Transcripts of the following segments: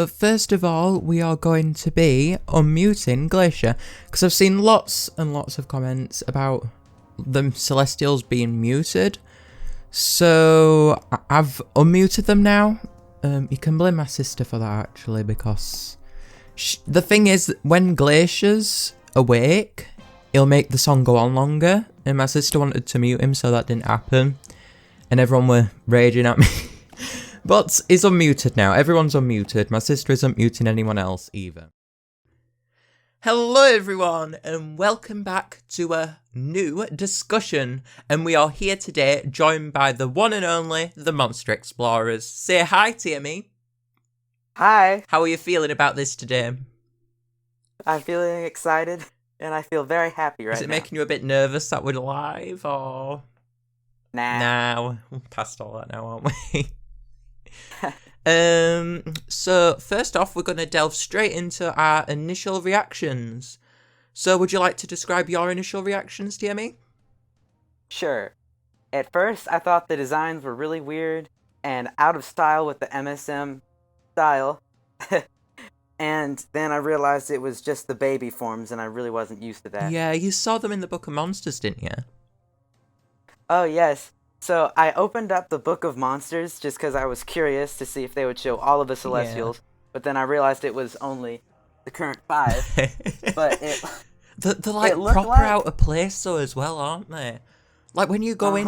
But first of all, we are going to be unmuting Glacier, because I've seen lots and lots of comments about the Celestials being muted. So I've unmuted them now. You can blame my sister for that actually, because the thing is, when Glacier's awake, he'll make the song go on longer, and my sister wanted to mute him, so that didn't happen, and everyone were raging at me. But he's unmuted now. Everyone's unmuted. My sister isn't muting anyone else either. Hello everyone, and welcome back to a new discussion. And we are here today, joined by the one and only, the Monster Explorers. Say hi, Timmy. Hi. How are you feeling about this today? I'm feeling excited, and I feel very happy right now. Is it making you a bit nervous that we're live, or...? Nah. We're past all that now, aren't we? So first off, we're going to delve straight into our initial reactions. So would you like to describe your initial reactions, Timmy? Sure. At first, I thought the designs were really weird and out of style with the MSM style. And then I realized it was just the baby forms, and I really wasn't used to that. Yeah, you saw them in the Book of Monsters, didn't you? Oh, yes. So I opened up the Book of Monsters just because I was curious to see if they would show all of the Celestials. Yeah. But then I realized it was only the current 5. But they're like proper out of place though as well, aren't they? Like when you go in,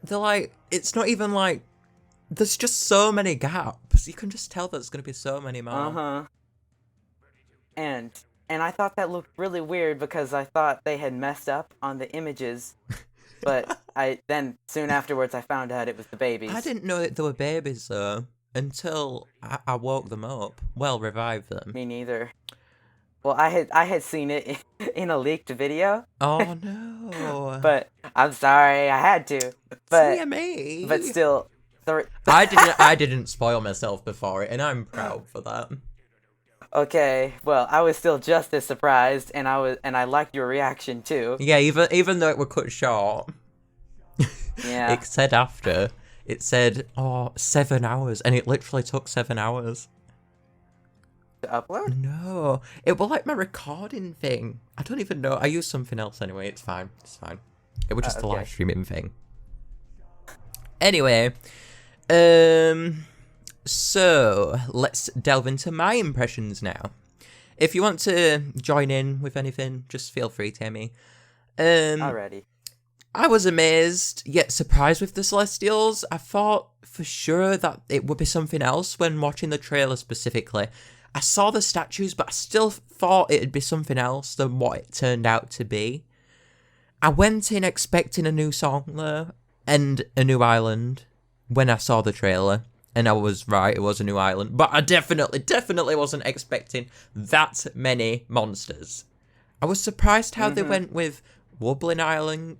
they're like, it's not even like, there's just so many gaps. You can just tell there's going to be so many more. And I thought that looked really weird because I thought they had messed up on the images. But then soon afterwards I found out it was the babies. I didn't know that they were babies though until I woke them up. Well, revived them. Me neither. Well, I had seen it in a leaked video. Oh no! But I'm sorry, I had to. But CMA. But still, I didn't spoil myself before it, and I'm proud for that. Okay, well, I was still just as surprised, and I liked your reaction too. Yeah, even though it were cut short. Yeah. It said after. It said, 7 hours, and it literally took 7 hours. To upload? No, it was like my recording thing. I don't even know. I used something else anyway. It's fine. It's fine. It was just a live streaming thing. Anyway, so let's delve into my impressions now. If you want to join in with anything, just feel free, Tammy. Alrighty. I was amazed, yet surprised with the Celestials. I thought for sure that it would be something else when watching the trailer specifically. I saw the statues, but I still thought it'd be something else than what it turned out to be. I went in expecting a new song, though, and a new island when I saw the trailer. And I was right, it was a new island. But I definitely wasn't expecting that many monsters. I was surprised how they went with Wobbling Island,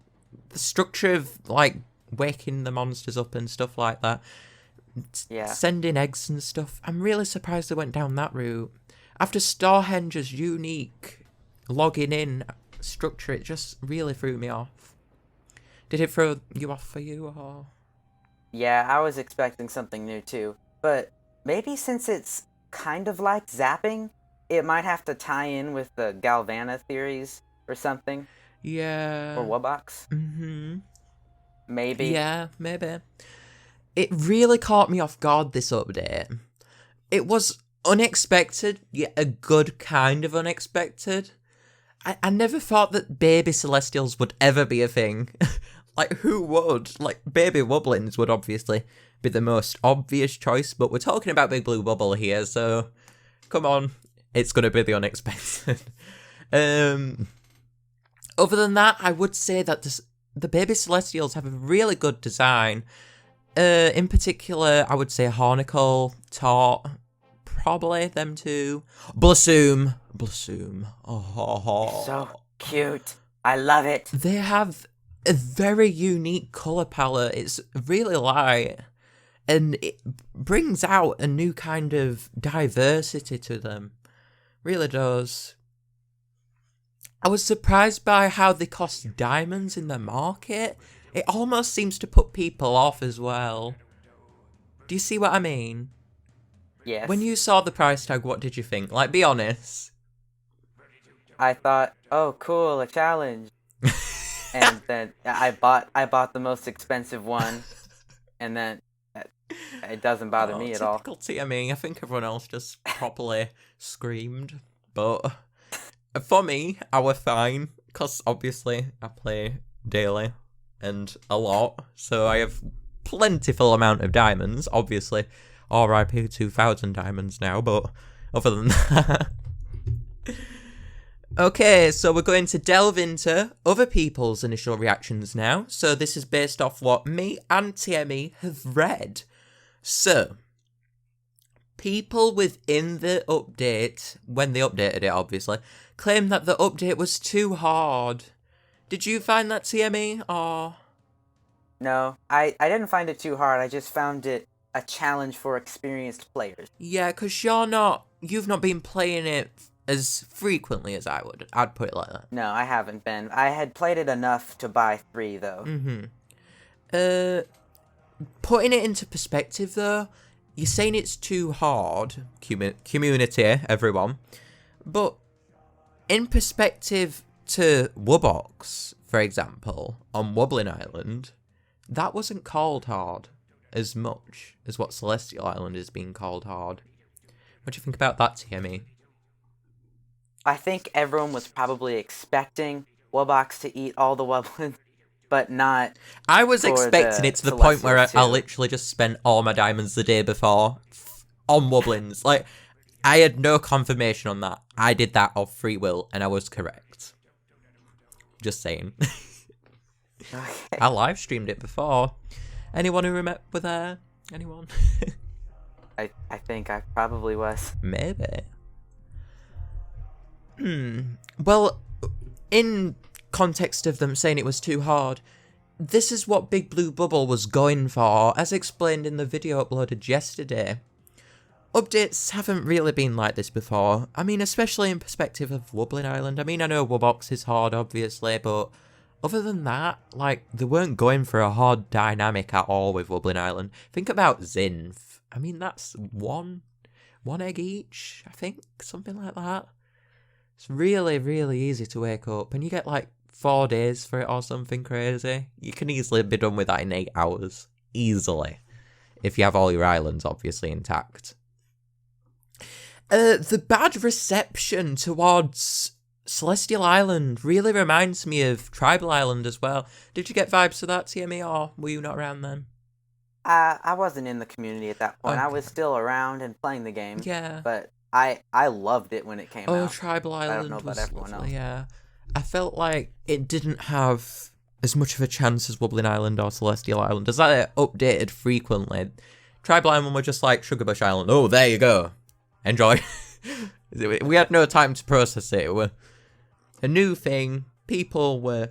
the structure of, like, waking the monsters up and stuff like that. Yeah. Sending eggs and stuff. I'm really surprised they went down that route. After Storehenge's unique logging in structure, it just really threw me off. Did it throw you off for you, or...? Yeah, I was expecting something new too. But maybe since it's kind of like zapping, it might have to tie in with the Galvana theories or something. Yeah. Or Wobox. Maybe. Yeah, maybe. It really caught me off guard, this update. It was unexpected, yet a good kind of unexpected. I never thought that baby Celestials would ever be a thing. Like, who would? Like, baby Wobblins would obviously be the most obvious choice, but we're talking about Big Blue Bubble here, so come on, it's going to be the unexpected. Other than that, I would say that the baby Celestials have a really good design. In particular, I would say Hornicle, Tort, probably them two. Blossom. Oh. So cute. I love it. They have a very unique colour palette. It's really light, and it brings out a new kind of diversity to them. Really does. I was surprised by how they cost diamonds in the market. It almost seems to put people off as well. Do you see what I mean? Yes. When you saw the price tag, what did you think? Like, be honest. I thought, oh, cool, a challenge. And then I bought the most expensive one, and then it doesn't bother me at all. Typical TME. I think everyone else just properly screamed. But for me, I was fine. Because obviously, I play daily and a lot. So I have plentiful amount of diamonds. Obviously, RIP 2000 diamonds now. But other than that... Okay, so we're going to delve into other people's initial reactions now. So this is based off what me and TME have read. So, people within the update, when they updated it obviously, claimed that the update was too hard. Did you find that, TME, or...? No, I didn't find it too hard. I just found it a challenge for experienced players. Yeah, because you've not been playing it as frequently as I would. I'd put it like that. No, I haven't been. I had played it enough to buy 3, though. Putting it into perspective, though, you're saying it's too hard, community, everyone, but in perspective to Wubbox, for example, on Wobbling Island, that wasn't called hard as much as what Celestial Island is being called hard. What do you think about that, TME? I think everyone was probably expecting Wubbox to eat all the Wubblins, but not. I was expecting it to the point where I Celestials literally just spent all my diamonds the day before on Wubblins. Like, I had no confirmation on that. I did that of free will, and I was correct. Just saying. Okay. I live streamed it before. Anyone who remember there? Anyone? I think I probably was. Maybe. Well, in context of them saying it was too hard, this is what Big Blue Bubble was going for, as explained in the video uploaded yesterday. Updates haven't really been like this before. I mean, especially in perspective of Wobbling Island. I mean, I know Wubbox is hard, obviously, but other than that, like, they weren't going for a hard dynamic at all with Wobbling Island. Think about Zinf. I mean, that's one egg each, I think, something like that. It's really, really easy to wake up, and you get like 4 days for it or something crazy. You can easily be done with that in 8 hours. Easily. If you have all your islands obviously intact. The bad reception towards Celestial Island really reminds me of Tribal Island as well. Did you get vibes to that, TME, or were you not around then? I wasn't in the community at that point. Okay. I was still around and playing the game. Yeah. But I loved it when it came out. Oh, Tribal Island I don't know about was everyone lovely, else. yeah. I felt like it didn't have as much of a chance as Wobbling Island or Celestial Island. As that updated frequently. Tribal Island were just like Sugarbush Island. Oh, there you go. Enjoy. We had no time to process it. It was a new thing. People were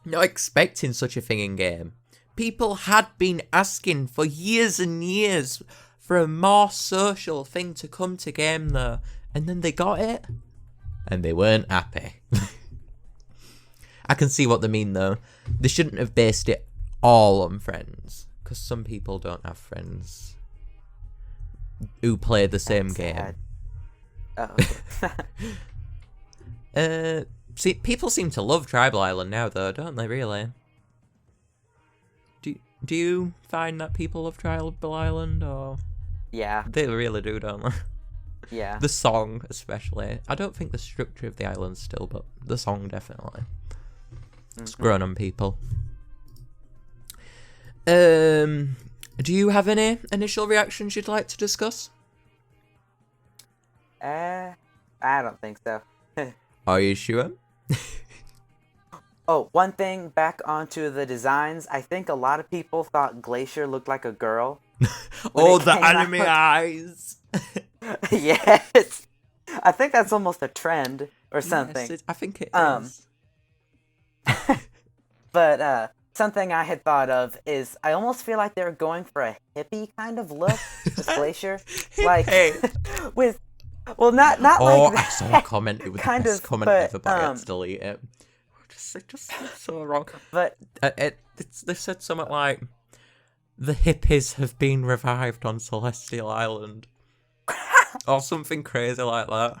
not expecting such a thing in game. People had been asking for years and years for a more social thing to come to game though. And then they got it. And they weren't happy. I can see what they mean though. They shouldn't have based it all on friends. Because some people don't have friends who play the same game. Oh. See, people seem to love Tribal Island now though, don't they really? Do you find that people love Tribal Island, or...? Yeah. They really do, don't they? Yeah. The song, especially. I don't think the structure of the island's still, but the song, definitely. It's grown on people. Do you have any initial reactions you'd like to discuss? I don't think so. Are you sure? Oh, one thing back onto the designs. I think a lot of people thought Glacier looked like a girl. Oh, the anime eyes! Yes! I think that's almost a trend or something. Yes, I think it is. But something I had thought of is I almost feel like they're going for a hippie kind of look with Glacier. Like, with... Well, not like that. I saw a comment. It was the best comment ever, but I had to delete it. Just so wrong. But they said something like, the hippies have been revived on Celestial Island. or something crazy like that.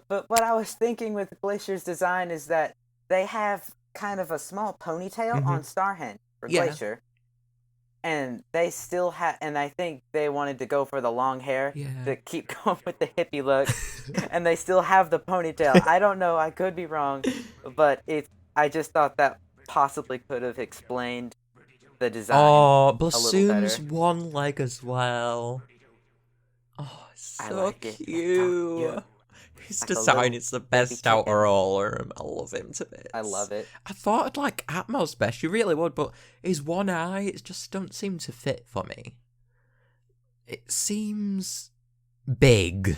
But what I was thinking with Glacier's design is that they have kind of a small ponytail on Starhenge for Glacier. And they still have, and I think they wanted to go for the long hair to keep going with the hippie look. And they still have the ponytail. I don't know, I could be wrong, but I just thought that possibly could have explained the design a little better. one leg as well. Oh, so like it. cute. His Like design is the best out of all of them. I love him to bits. I love it. I thought I'd like Atmos best, you really would, but his one eye, it just don't seem to fit for me. It seems big.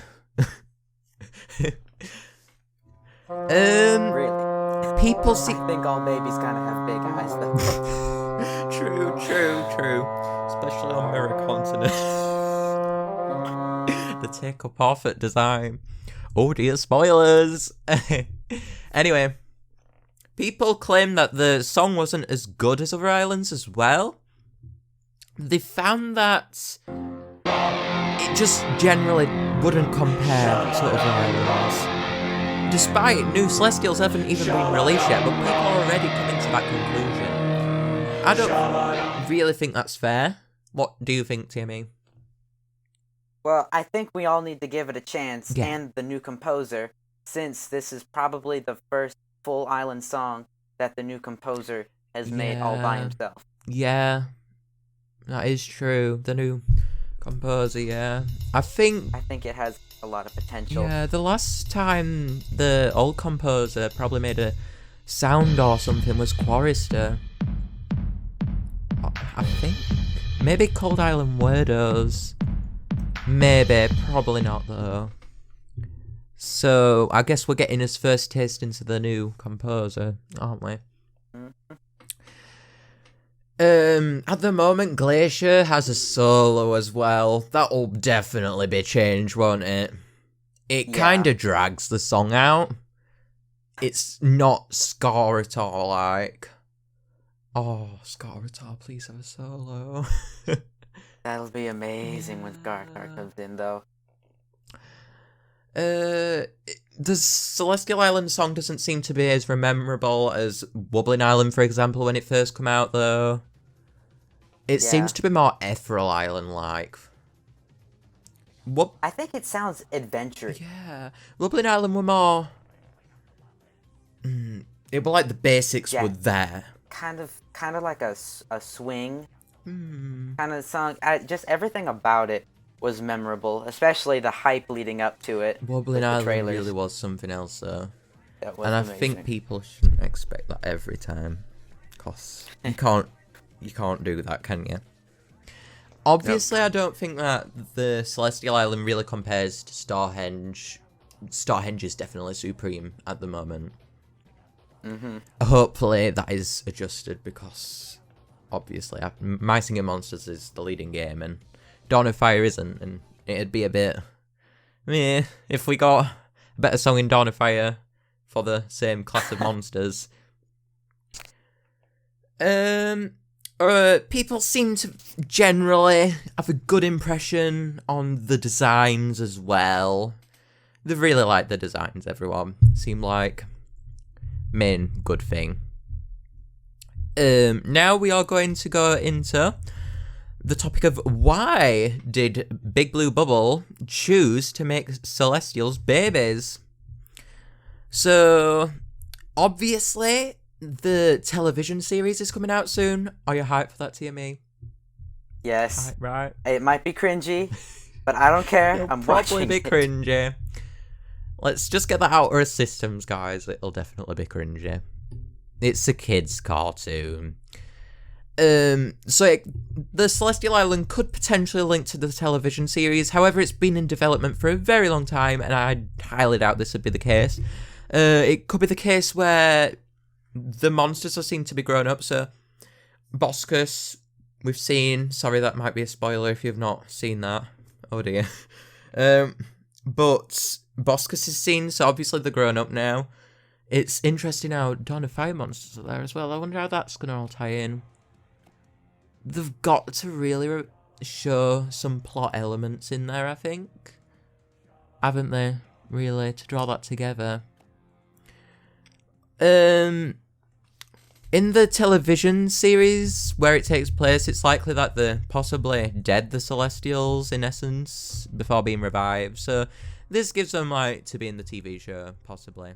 Really? People see... I think all babies kind of have big eyes, though. True. Especially on Mirror Continent. The take-up off at design. Oh dear, spoilers! Anyway, people claim that the song wasn't as good as other islands as well. They found that it just generally wouldn't compare to other islands. Despite new Celestials haven't even been released yet, but people are already coming to that conclusion. I don't really think that's fair. What do you think, Timmy? Well, I think we all need to give it a chance, and the new composer, since this is probably the first full island song that the new composer has made all by himself. Yeah, that is true. The new composer, I think it has a lot of potential. Yeah, the last time the old composer probably made a sound or something was Chorister. I think. Maybe Cold Island Weirdos. Maybe, probably not though. So, I guess we're getting his first taste into the new composer, aren't we? At the moment, Glacier has a solo as well. That'll definitely be changed, won't it? It kind of drags the song out. It's not Scar at all, like... Oh, Scar at all, please have a solo. That'll be amazing when Scar comes in, though. The Celestial Island song doesn't seem to be as memorable as Wobbling Island, for example, when it first came out, though. It seems to be more Ethereal Island-like. I think it sounds adventurous. Yeah. Wobbling Island were more... it were like the basics were there. Kind of like a swing kind of song. Just everything about it was memorable, especially the hype leading up to it. Wobbling Island really was something else, though. That was amazing. think people shouldn't expect that every time, cause you can't do that, can you? Obviously, I don't think that the Celestial Island really compares to Starhenge. Starhenge is definitely supreme at the moment. Hopefully, that is adjusted because, obviously, My Singing Monsters is the leading game and Dawn of Fire isn't, and it'd be a bit meh if we got a better song in Dawn of Fire for the same class of monsters. People seem to generally have a good impression on the designs as well. They really like the designs, everyone. Seem like main good thing. Now we are going to go into the topic of why did Big Blue Bubble choose to make Celestials babies? So, obviously, the television series is coming out soon. Are you hyped for that, TME? Yes. Right. It might be cringy, but I don't care. I'm probably watching be it. cringy. Let's just get that out of our systems, guys. It'll definitely be cringy. It's a kid's cartoon. The Celestial Island could potentially link to the television series. However, it's been in development for a very long time, and I highly doubt this would be the case. It could be the case where the monsters are seen to be grown up. So, Boscus, we've seen. Sorry, that might be a spoiler if you've not seen that. Oh dear. But Boscus is seen, so obviously they're grown up now. It's interesting how Dawn of Fire monsters are there as well. I wonder how that's going to all tie in. They've got to really show some plot elements in there, I think. haven't they? Really, to draw that together. In the television series where it takes place, it's likely that they're possibly dead, the Celestials, in essence, before being revived. So this gives them right to be in the TV show, possibly.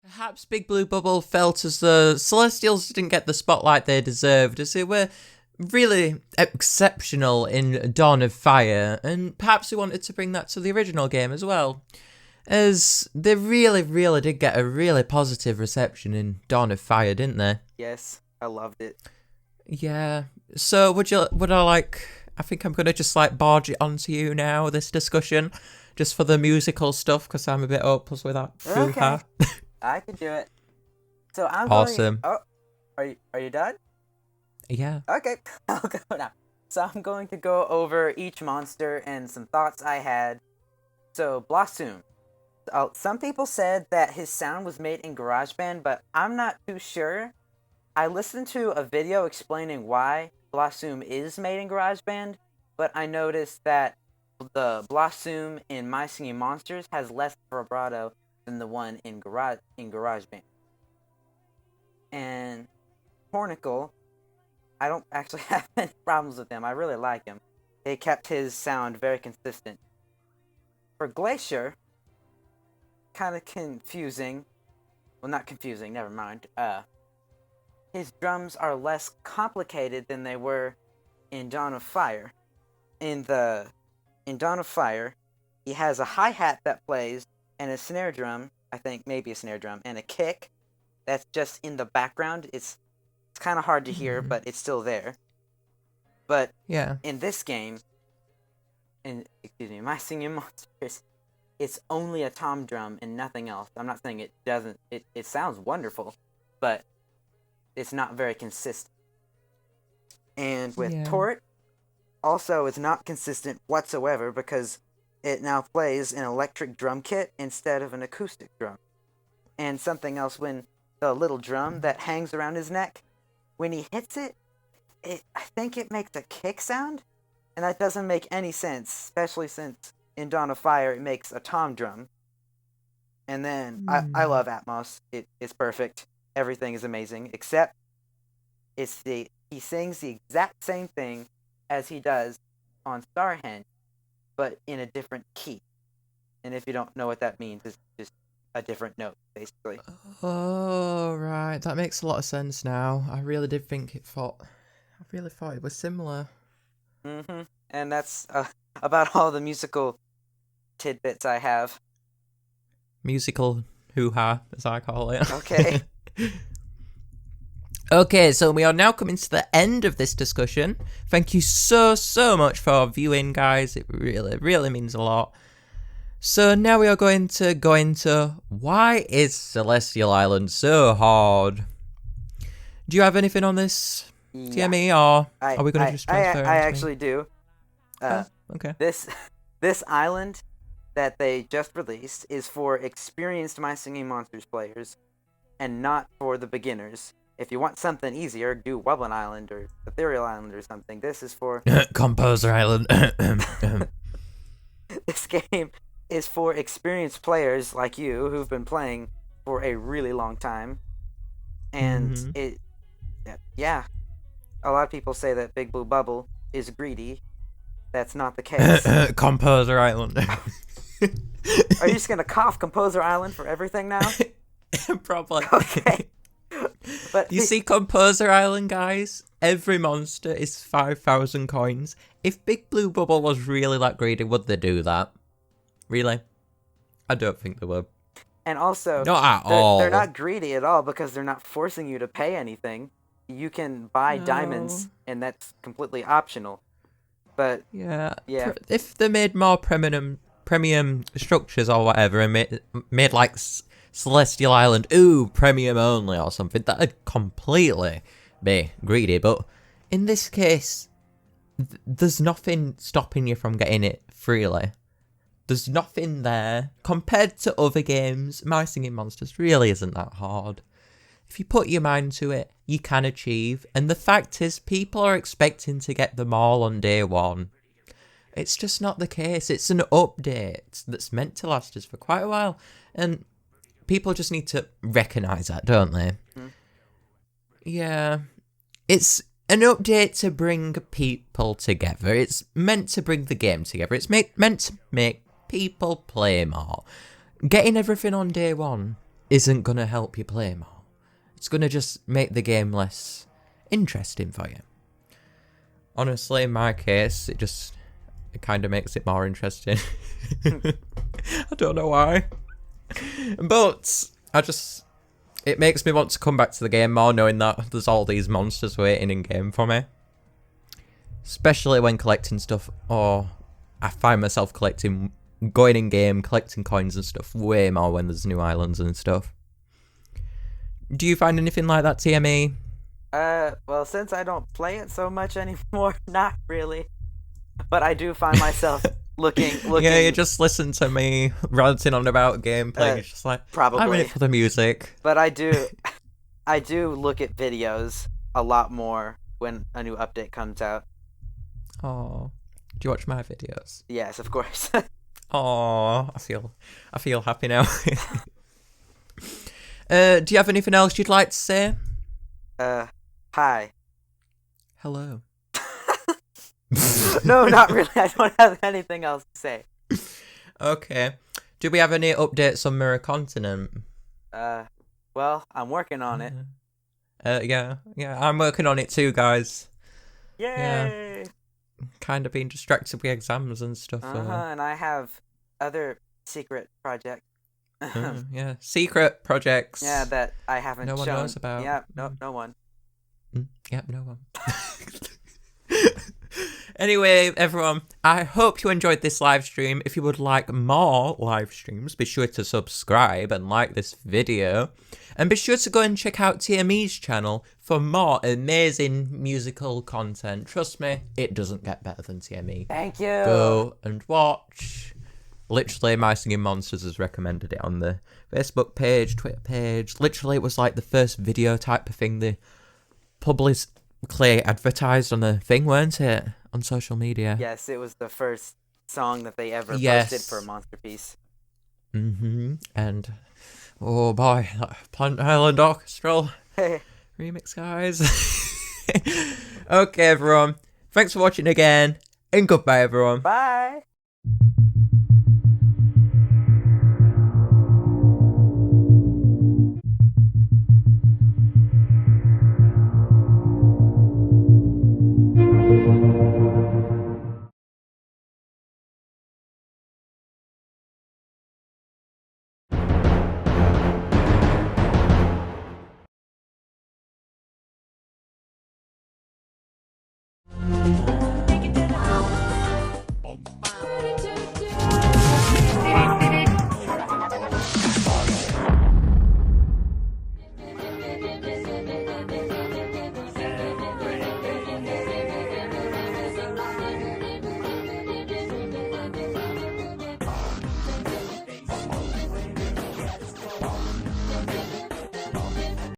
Perhaps Big Blue Bubble felt as though Celestials didn't get the spotlight they deserved, as they were really exceptional in Dawn of Fire, and perhaps we wanted to bring that to the original game as well, as they really, really did get a really positive reception in Dawn of Fire, didn't they? Yes, I loved it. Yeah. So I think I'm gonna just barge it onto you now, this discussion, just for the musical stuff, because I'm a bit hopeless with that. Okay. I can do it. So I'm awesome. Are you done? Yeah. Okay, I'll go now. So I'm going to go over each monster and some thoughts I had. So Blossom. Some people said that his sound was made in GarageBand, but I'm not too sure. I listened to a video explaining why Blossom is made in GarageBand, but I noticed that the Blossom in My Singing Monsters has less vibrato than the one in GarageBand. And Hornicle, I don't actually have any problems with him. I really like him. They kept his sound very consistent. For Glacier, kind of confusing. Well, not confusing, never mind. His drums are less complicated than they were in Dawn of Fire. In Dawn of Fire, he has a hi-hat that plays, and a snare drum, I think maybe a snare drum, and a kick that's just in the background. It's kind of hard to hear, but it's still there. But yeah, in this game, My Singing Monsters, it's only a tom drum and nothing else. I'm not saying it doesn't. It sounds wonderful, but it's not very consistent. And with Tort, also it's not consistent whatsoever because it now plays an electric drum kit instead of an acoustic drum. And something else, when the little drum that hangs around his neck, when he hits it, I think it makes a kick sound, and that doesn't make any sense, especially since in Dawn of Fire it makes a tom drum. And then I love Atmos. It's perfect. Everything is amazing, except he sings the exact same thing as he does on Starhenge, but in a different key. And if you don't know what that means, it's just a different note, basically. Oh, right. That makes a lot of sense now. I really thought it was similar. Mm-hmm. And that's about all the musical tidbits I have. Musical hoo-ha, as I call it. Okay. Okay, so we are now coming to the end of this discussion. Thank you so much for viewing, guys. It really, really means a lot. So now we are going to go into why is Celestial Island so hard? Do you have anything on this, TME, or are we going to just transfer? I actually do. Okay. This island that they just released is for experienced My Singing Monsters players, and not for the beginners. If you want something easier, do Wublin Island or Ethereal Island or something. This is for Composer Island. This game is for experienced players like you who've been playing for a really long time. And a lot of people say that Big Blue Bubble is greedy. That's not the case. Composer Island. Are you just gonna cough Composer Island for everything now? Probably. Okay. But you see Composer Island, guys? Every monster is 5,000 coins. If Big Blue Bubble was really that greedy, would they do that? Really? I don't think they would. And also, not at all. They're not greedy at all because they're not forcing you to pay anything. You can buy diamonds, and that's completely optional. But yeah. If they made more premium structures or whatever, and made like Celestial Island, premium only or something, that'd completely be greedy. But in this case, there's nothing stopping you from getting it freely. There's nothing there. Compared to other games, My Singing Monsters really isn't that hard. If you put your mind to it, you can achieve. And the fact is, people are expecting to get them all on day one. It's just not the case. It's an update that's meant to last us for quite a while. And people just need to recognise that, don't they? Mm. Yeah. It's an update to bring people together. It's meant to bring the game together. It's meant to make people play more. Getting everything on day one isn't going to help you play more. It's going to just make the game less interesting for you. Honestly, in my case, it kind of makes it more interesting. I don't know why. But it makes me want to come back to the game more, knowing that there's all these monsters waiting in game for me. Especially when collecting stuff, or I find myself going in game, collecting coins and stuff way more when there's new islands and stuff. Do you find anything like that, TME? Well, since I don't play it so much anymore, not really. But I do find myself looking. Yeah, you just listen to me ranting on about gameplay. It's just like, probably. I'm in it for the music. But I do look at videos a lot more when a new update comes out. Oh, do you watch my videos? Yes, of course. Oh, I feel happy now. Do you have anything else you'd like to say? Hi. Hello. No, not really. I don't have anything else to say. Okay. Do we have any updates on Mirror Continent? Well, I'm working on it. Yeah, I'm working on it too, guys. Yay! Yeah. Kind of being distracted with exams and stuff. And I have other secret projects. Yeah, secret projects. Yeah, that I haven't no one shown. knows about. Yeah, no one. Yep, no one. Anyway, everyone, I hope you enjoyed this live stream. If you would like more live streams, be sure to subscribe and like this video. And be sure to go and check out TME's channel for more amazing musical content. Trust me, it doesn't get better than TME. Thank you. Go and watch. Literally, My Singing Monsters has recommended it on the Facebook page, Twitter page. Literally, it was like the first video type of thing they publicly advertised on the thing, weren't it? On social media. Yes, it was the first song that they ever posted for Monsterpiece. And, oh boy, that Plant Island Orchestral remix, guys. Okay, everyone. Thanks for watching again. And goodbye, everyone. Bye.